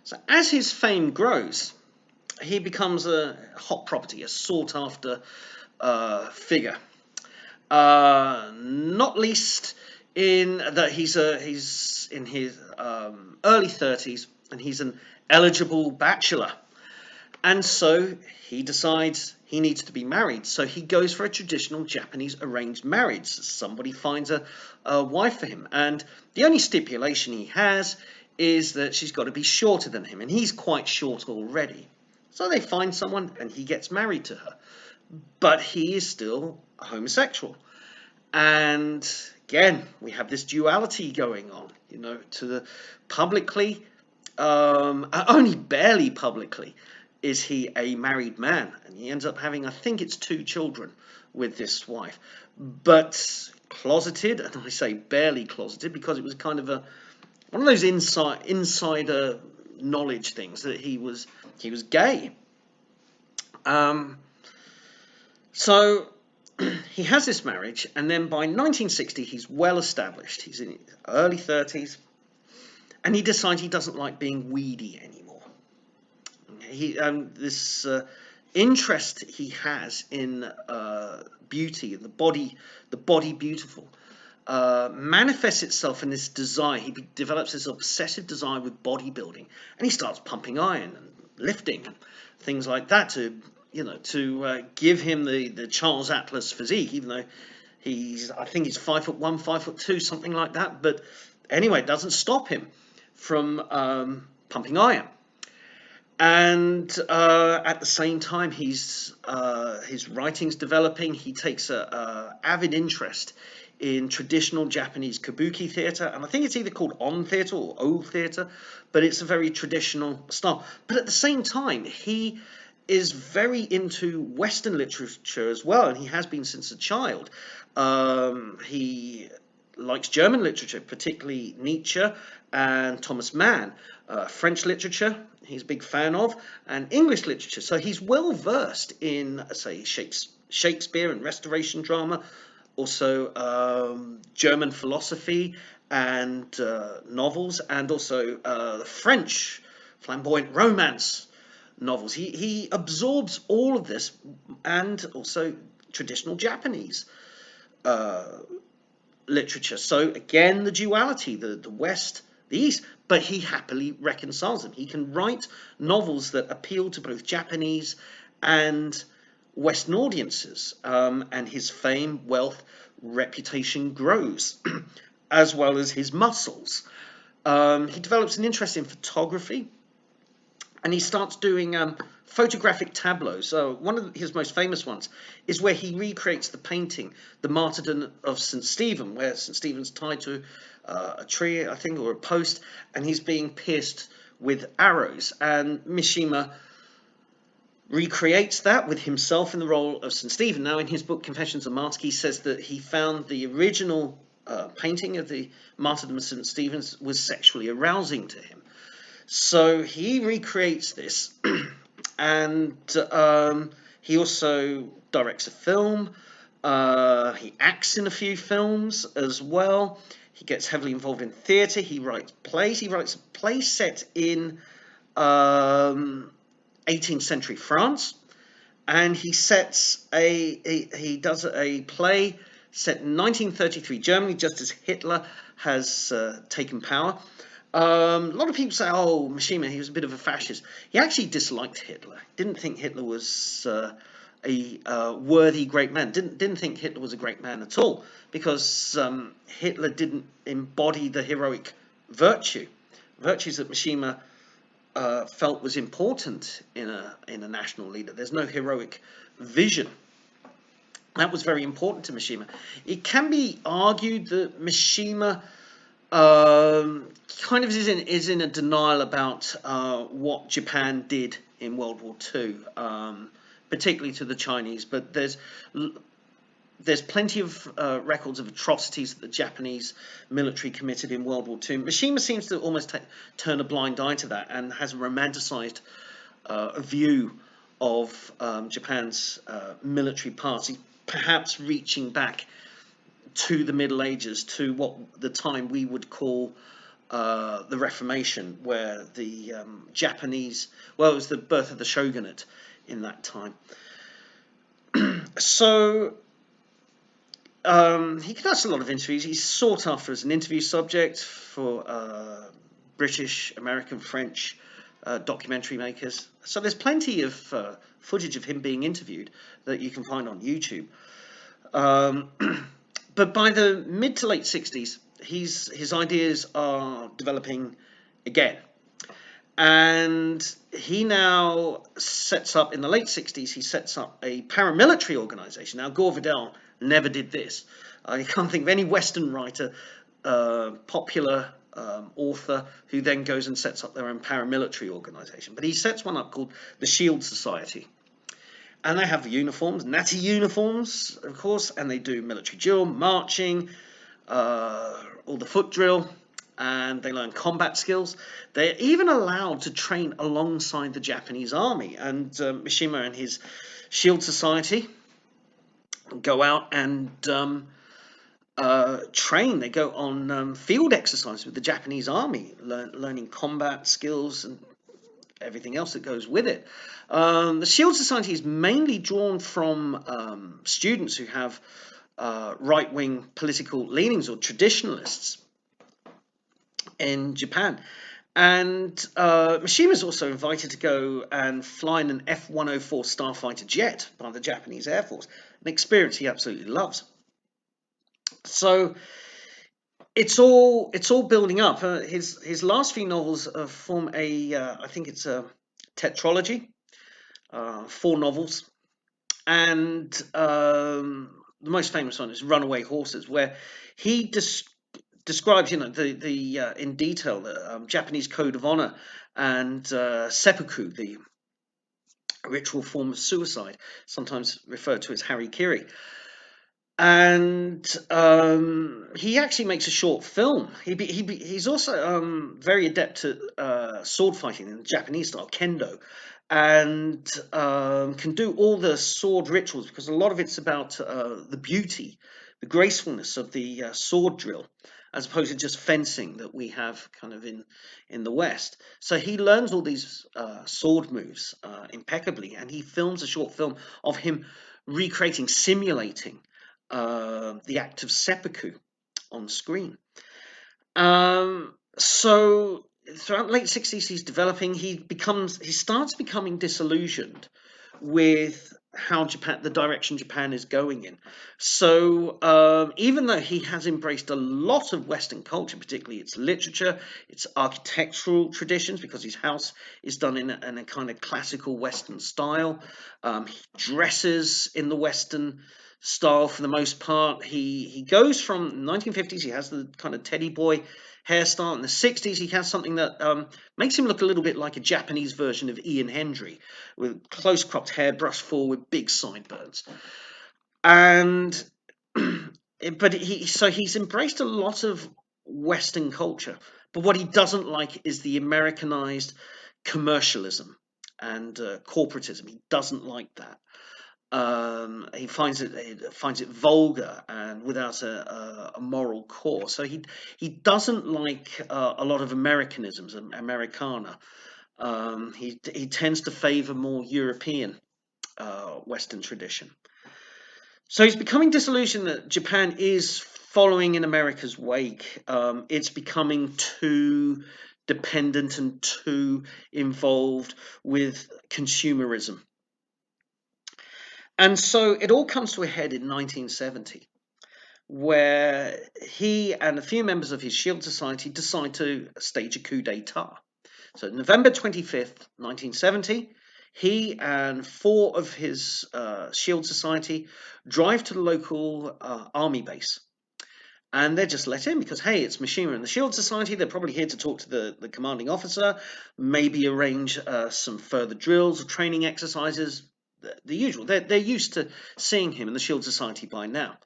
So as his fame grows, he becomes a hot property, a sought after figure. Not least in that he's in his early 30s and he's an eligible bachelor. And so he decides he needs to be married. So he goes for a traditional Japanese arranged marriage. Somebody finds a wife for him. And the only stipulation he has is that she's got to be shorter than him. And he's quite short already. So they find someone and he gets married to her. But he is still homosexual. And again, we have this duality going on, to the publicly, only barely publicly, is he a married man. And he ends up having, I think it's 2 children with this wife. But closeted, and I say barely closeted because it was kind of one of those insider knowledge things that he was gay. So he has this marriage, and then by 1960 he's well established. He's in his early 30s, and he decides he doesn't like being weedy anymore. This interest he has in beauty, the body beautiful, manifests itself in this desire. He develops this obsessive desire with bodybuilding, and he starts pumping iron and lifting and things like that to give him the Charles Atlas physique, even though I think he's 5'1", 5'2", something like that. But anyway, it doesn't stop him from pumping iron. And at the same time, his writing's developing. He takes a avid interest in traditional Japanese kabuki theatre, and I think it's either called on theatre or o theatre, but it's a very traditional style. But at the same time, he is very into Western literature as well, and he has been since a child. He likes German literature, particularly Nietzsche and Thomas Mann. French literature, he's a big fan of, and English literature. So he's well versed in, say, Shakespeare and Restoration drama, also German philosophy and novels, and also French flamboyant romance novels. He absorbs all of this, and also traditional Japanese literature. So again, the duality, the West, the East, but he happily reconciles them. He can write novels that appeal to both Japanese and Western audiences, and his fame, wealth, reputation grows, as well as his muscles. He develops an interest in photography, and he starts doing photographic tableaus. So one of his most famous ones is where he recreates the painting, The Martyrdom of St. Stephen, where St. Stephen's tied to a tree, I think, or a post, and he's being pierced with arrows. And Mishima recreates that with himself in the role of St. Stephen. Now, in his book Confessions of a Martyr, he says that he found the original painting of the Martyrdom of St. Stephen was sexually arousing to him. So he recreates this, and he also directs a film. He acts in a few films as well. He gets heavily involved in theatre. He writes plays. He writes a play set in 18th century France, and he does a play set in 1933 Germany, just as Hitler has taken power. A lot of people say, oh, Mishima, he was a bit of a fascist. He actually disliked Hitler. Didn't think Hitler was a worthy great man. Didn't think Hitler was a great man at all, because Hitler didn't embody the heroic virtues that Mishima felt was important in a national leader. There's no heroic vision. That was very important to Mishima. It can be argued that Mishima kind of is in a denial about what Japan did in World War II, particularly to the Chinese. But there's plenty of records of atrocities that the Japanese military committed in World War II. Mishima seems to almost turn a blind eye to that, and has a romanticized view of Japan's military past, perhaps reaching back to the Middle Ages, to what the time we would call the Reformation, where the Japanese, well, it was the birth of the shogunate in that time. So he conducts a lot of interviews. He's sought after as an interview subject for British, American, French documentary makers. So there's plenty of footage of him being interviewed that you can find on YouTube. Um, but by the mid to late 60s, his ideas are developing again. And he now sets up, in the late 60s, he sets up a paramilitary organization. Now, Gore Vidal never did this. You can't think of any Western writer, popular author, who then goes and sets up their own paramilitary organization. But he sets one up called the Shield Society. And they have the uniforms, natty uniforms, of course, and they do military drill, marching, all the foot drill, and they learn combat skills. They're even allowed to train alongside the Japanese army. And Mishima and his Shield Society go out and train. They go on field exercises with the Japanese army, learning combat skills and everything else that goes with it. The Shield Society is mainly drawn from students who have right-wing political leanings or traditionalists in Japan. And Mishima is also invited to go and fly in an F-104 starfighter jet by the Japanese Air Force, an experience he absolutely loves. So it's all building up. His last few novels form I think it's a tetralogy, 4 novels, and the most famous one is Runaway Horses, where he describes, in detail the Japanese code of honor and seppuku, the ritual form of suicide, sometimes referred to as harikiri. And he actually makes a short film. He's also very adept at sword fighting in the Japanese style, kendo, and can do all the sword rituals, because a lot of it's about the beauty, the gracefulness of the sword drill, as opposed to just fencing that we have kind of in the West. So he learns all these sword moves impeccably, and he films a short film of him recreating, simulating the act of seppuku on screen. So throughout the late 60s, he's developing. He starts becoming disillusioned with how the direction Japan is going in. So even though he has embraced a lot of Western culture, particularly its literature, its architectural traditions, because his house is done in a kind of classical Western style, he dresses in the Western style for the most part. He goes from 1950s, he has the kind of teddy boy hairstyle. In the 60s, he has something that makes him look a little bit like a Japanese version of Ian Hendry, with close cropped hair, brushed forward, big sideburns. And he's embraced a lot of Western culture, but what he doesn't like is the Americanized commercialism and corporatism. He doesn't like that. He finds it vulgar and without a moral core. So he doesn't like a lot of Americanisms and Americana. He tends to favour more European Western tradition. So he's becoming disillusioned that Japan is following in America's wake. It's becoming too dependent and too involved with consumerism. And so it all comes to a head in 1970, where he and a few members of his Shield Society decide to stage a coup d'etat. So November 25th, 1970, he and 4 of his Shield Society drive to the local army base. And they're just let in because, hey, it's Mishima and the Shield Society. They're probably here to talk to the commanding officer, maybe arrange some further drills or training exercises, the usual. They're used to seeing him in the Shield Society by now.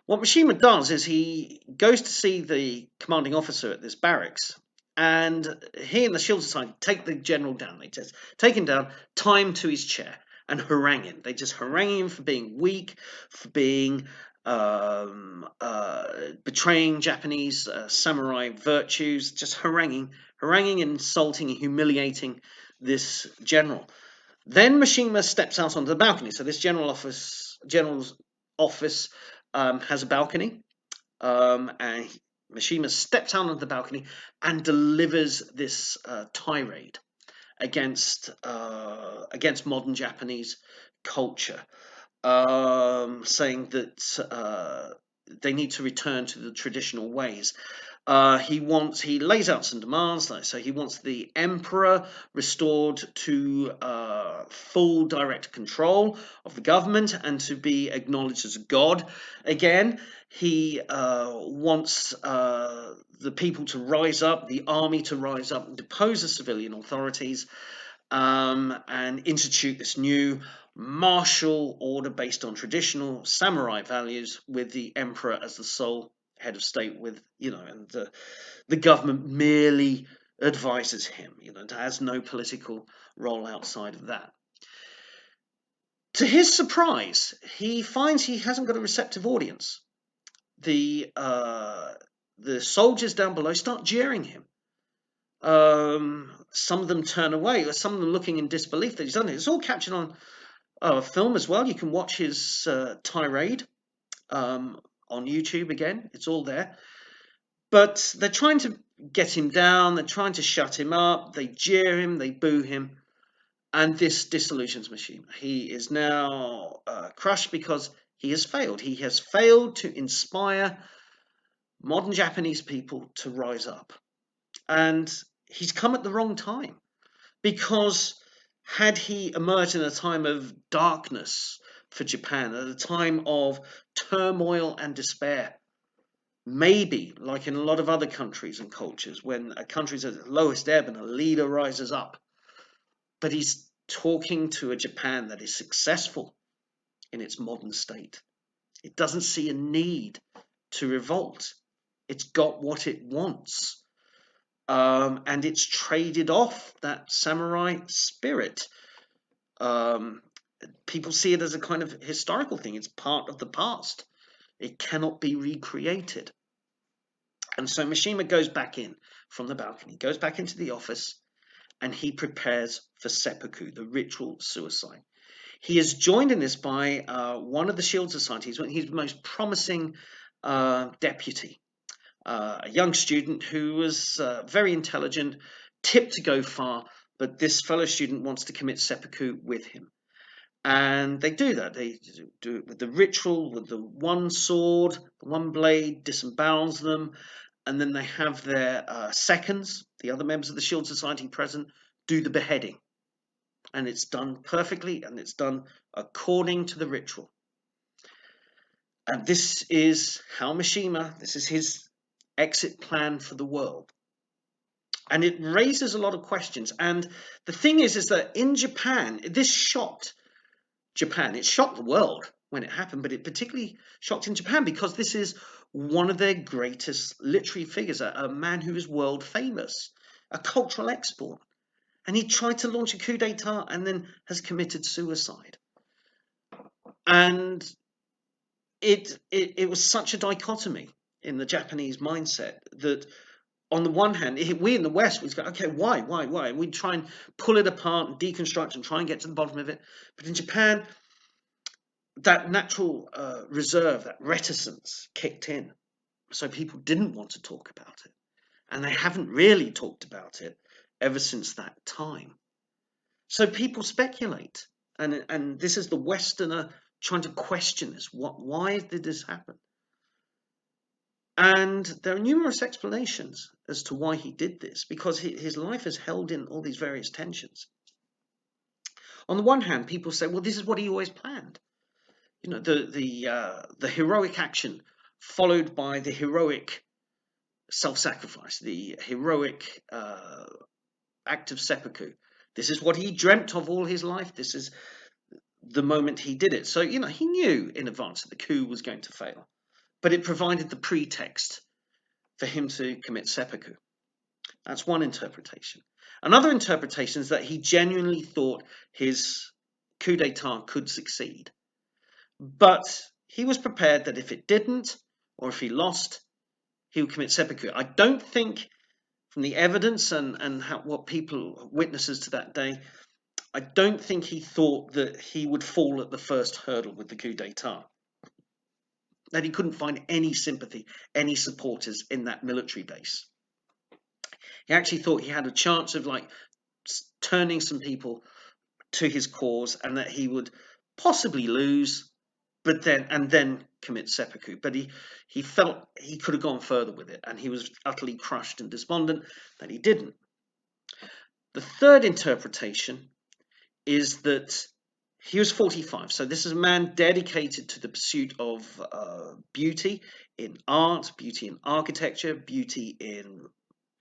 What Mishima does is he goes to see the commanding officer at this barracks, and he and the Shield Society take the general down. They just take him down, tie him to his chair, and harangue him. They just harangue him for being weak, for being betraying Japanese samurai virtues, just haranguing, and insulting and humiliating this general. Then Mishima steps out onto the balcony. So this general's office has a balcony, and Mishima steps out onto the balcony and delivers this tirade against modern Japanese culture, saying that they need to return to the traditional ways. He lays out some demands, so he wants the emperor restored to full direct control of the government and to be acknowledged as a god again. He wants the people to rise up, the army to rise up and depose the civilian authorities, and institute this new martial order based on traditional samurai values, with the emperor as the sole head of state, with and the government merely advises him. It has no political role outside of that. To his surprise, he finds he hasn't got a receptive audience. The soldiers down below start jeering him. Some of them turn away, or some of them looking in disbelief that he's done it. It's all captured on film as well. You can watch his tirade on YouTube again. It's all there. But they're trying to get him down. They're trying to shut him up. They jeer him. They boo him. And this disillusions Mishima. He is now crushed because he has failed. He has failed to inspire modern Japanese people to rise up. And he's come at the wrong time, because had he emerged in a time of darkness for Japan, at a time of turmoil and despair, maybe like in a lot of other countries and cultures, when a country's at the lowest ebb and a leader rises up, but he's talking to a Japan that is successful in its modern state. It doesn't see a need to revolt. It's got what it wants. And it's traded off that samurai spirit. People see it as a kind of historical thing. It's part of the past. It cannot be recreated. And so Mishima goes back in from the balcony, goes back into the office, and he prepares for seppuku, the ritual suicide. He is joined in this by one of the Shield Societies, his most promising deputy, a young student who was very intelligent, tipped to go far, but this fellow student wants to commit seppuku with him. And they do that. They do it with the ritual, with the one sword, the one blade, disembowels them, and then they have their seconds, the other members of the Shield Society present, do the beheading. And it's done perfectly, and it's done according to the ritual. And this is how Mishima, this is his exit plan for the world. And it raises a lot of questions. And the thing is that in Japan, this shocked Japan. It shocked the world when it happened, but it particularly shocked in Japan because this is one of their greatest literary figures, a man who is world famous, a cultural export. And he tried to launch a coup d'etat and then has committed suicide. And it was such a dichotomy in the Japanese mindset that on the one hand, we in the West, we go, okay, why? And we try and pull it apart and deconstruct and try and get to the bottom of it. But in Japan, that natural reserve, that reticence kicked in. So people didn't want to talk about it. And they haven't really talked about it ever since that time. So people speculate. And this is the Westerner trying to question this. Why did this happen? And there are numerous explanations as to why he did this, because his life is held in all these various tensions. On the one hand, people say, well, this is what he always planned. The heroic action followed by the heroic self-sacrifice, the heroic act of seppuku. This is what he dreamt of all his life. This is the moment he did it. So, he knew in advance that the coup was going to fail, but it provided the pretext for him to commit seppuku. That's one interpretation. Another interpretation is that he genuinely thought his coup d'etat could succeed, but he was prepared that if it didn't, or if he lost, he would commit seppuku. I don't think, from the evidence and what people, witnesses to that day, I don't think he thought that he would fall at the first hurdle with the coup d'etat. That he couldn't find any sympathy, any supporters in that military base. He actually thought he had a chance of like turning some people to his cause, and that he would possibly lose, but then commit seppuku. But he felt he could have gone further with it, and he was utterly crushed and despondent that he didn't. The third interpretation is that he was 45, so this is a man dedicated to the pursuit of beauty in art, beauty in architecture, beauty in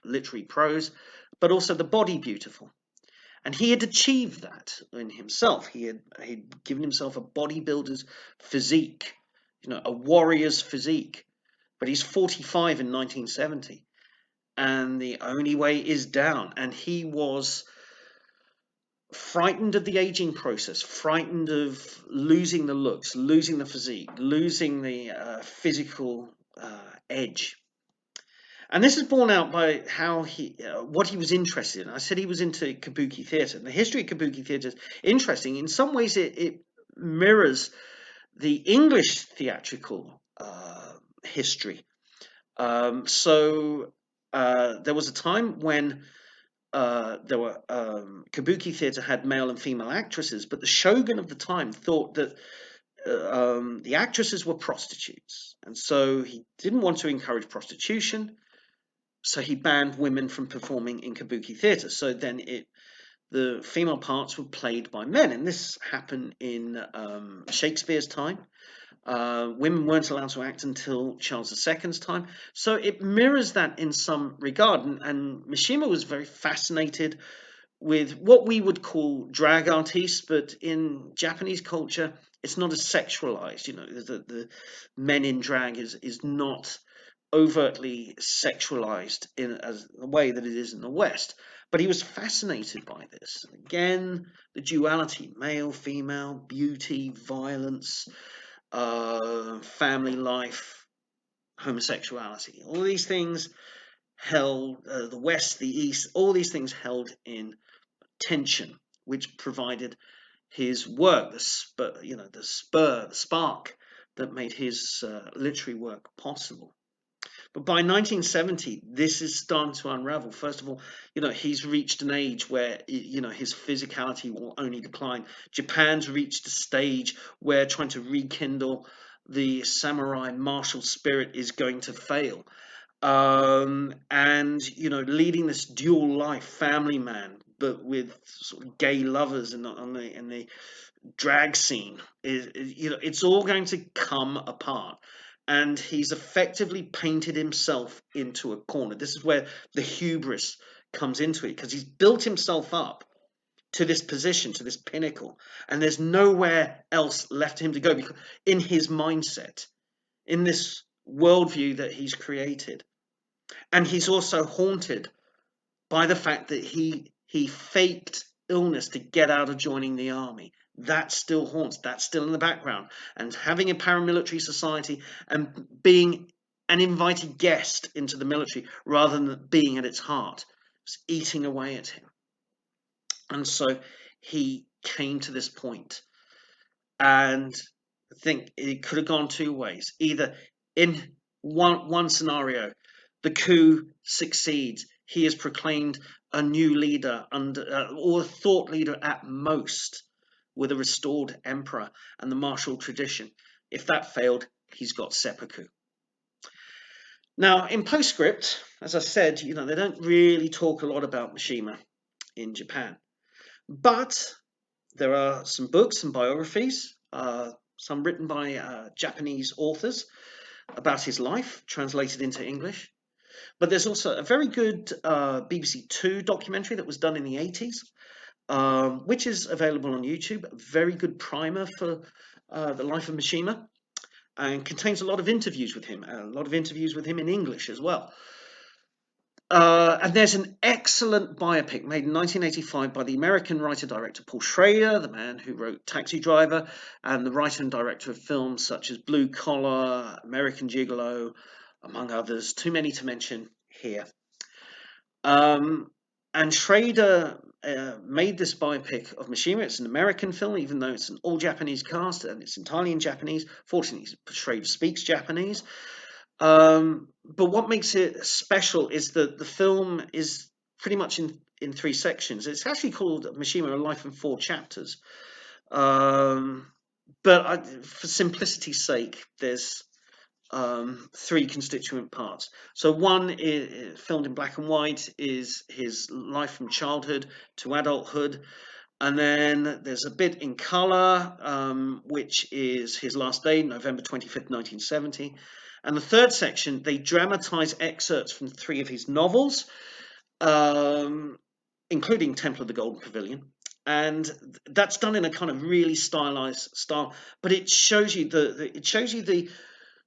literary prose, but also the body beautiful. And he had achieved that in himself. He'd given himself a bodybuilder's physique, a warrior's physique. But he's 45 in 1970, and the only way is down. And he was frightened of the aging process, frightened of losing the looks, losing the physique, losing the physical edge. And this is borne out by how what he was interested in. I said he was into kabuki theatre. And the history of kabuki theatre is interesting. In some ways, it mirrors the English theatrical history. So there was a time when kabuki theatre had male and female actresses, but the shogun of the time thought that the actresses were prostitutes, and so he didn't want to encourage prostitution. So he banned women from performing in kabuki theatre. So then the female parts were played by men, and this happened in Shakespeare's time. Women weren't allowed to act until Charles II's time. So it mirrors that in some regard, and Mishima was very fascinated with what we would call drag artists, but in Japanese culture, it's not as sexualized. The men in drag is not overtly sexualized in as the way that it is in the West. But he was fascinated by this. Again, the duality: male, female, beauty, violence, family life, homosexuality. All these things held the West, the East. All these things held in tension, which provided his work, the spark that made his literary work possible. But by 1970, this is starting to unravel. First of all, he's reached an age where, his physicality will only decline. Japan's reached a stage where trying to rekindle the samurai martial spirit is going to fail. And, leading this dual life, family man, but with sort of gay lovers in the drag scene, it's all going to come apart. And he's effectively painted himself into a corner. This is where the hubris comes into it, because he's built himself up to this position, to this pinnacle, and there's nowhere else left for him to go, because in his mindset, in this worldview that he's created. And he's also haunted by the fact that he faked illness to get out of joining the army. That still haunts, that's still in the background. And having a paramilitary society and being an invited guest into the military rather than being at its heart was eating away at him. And so he came to this point. And I think it could have gone two ways. Either in one scenario, the coup succeeds. He is proclaimed a new leader or a thought leader at most, with a restored emperor and the martial tradition. If that failed, he's got seppuku. Now, in postscript, as I said, they don't really talk a lot about Mishima in Japan. But there are some books and biographies, some written by Japanese authors about his life, translated into English. But there's also a very good BBC Two documentary that was done in the 80s, which is available on YouTube. A very good primer for the life of Mishima, and contains a lot of interviews with him, and a lot of interviews with him in English as well. And there's an excellent biopic made in 1985 by the American writer-director Paul Schrader, the man who wrote Taxi Driver, and the writer and director of films such as Blue Collar, American Gigolo, among others, too many to mention here. Um, and Schrader made this biopic of Mishima. It's an American film, even though it's an all Japanese cast and it's entirely in Japanese. Fortunately, Schrader speaks Japanese. But what makes it special is that the film is pretty much in three sections. It's actually called Mishima: A Life in Four Chapters. Um, but for simplicity's sake, there's three constituent parts. So one is filmed in black and white, is his life from childhood to adulthood, and then there's a bit in color, which is his last day, November 25th, 1970. And the third section, they dramatize excerpts from three of his novels, um, including Temple of the Golden Pavilion. And that's done in a kind of really stylized style, but it shows you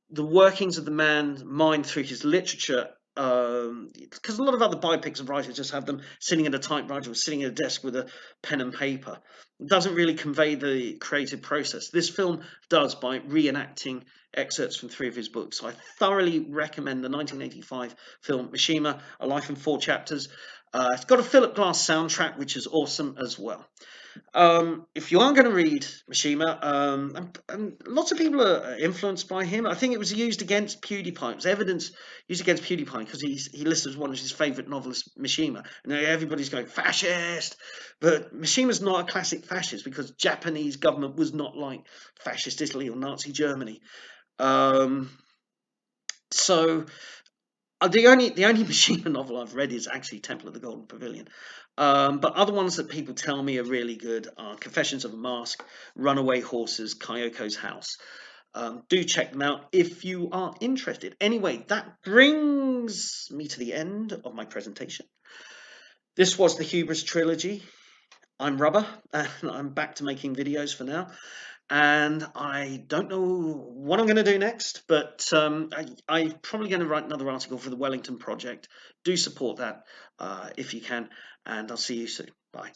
the workings of the man's mind through his literature. Because a lot of other biopics of writers just have them sitting at a typewriter or sitting at a desk with a pen and paper. It doesn't really convey the creative process. This film does by reenacting excerpts from three of his books. So I thoroughly recommend the 1985 film Mishima: A Life in Four Chapters. It's got a Philip Glass soundtrack, which is awesome as well. If you are going to read Mishima, and lots of people are influenced by him. I think it was used against PewDiePie. It was evidence used against PewDiePie because he listed as one of his favourite novelists, Mishima. And everybody's going fascist, but Mishima's not a classic fascist because Japanese government was not like fascist Italy or Nazi Germany. Um, so the only Mishima novel I've read is actually Temple of the Golden Pavilion. But other ones that people tell me are really good are Confessions of a Mask, Runaway Horses, Kayoko's House. Do check them out if you are interested. Anyway, that brings me to the end of my presentation. This was the Hubris trilogy. I'm Rubber, and I'm back to making videos for now. And I don't know what I'm going to do next, but I'm probably going to write another article for the Wellington Project. Do support that if you can, and I'll see you soon. Bye.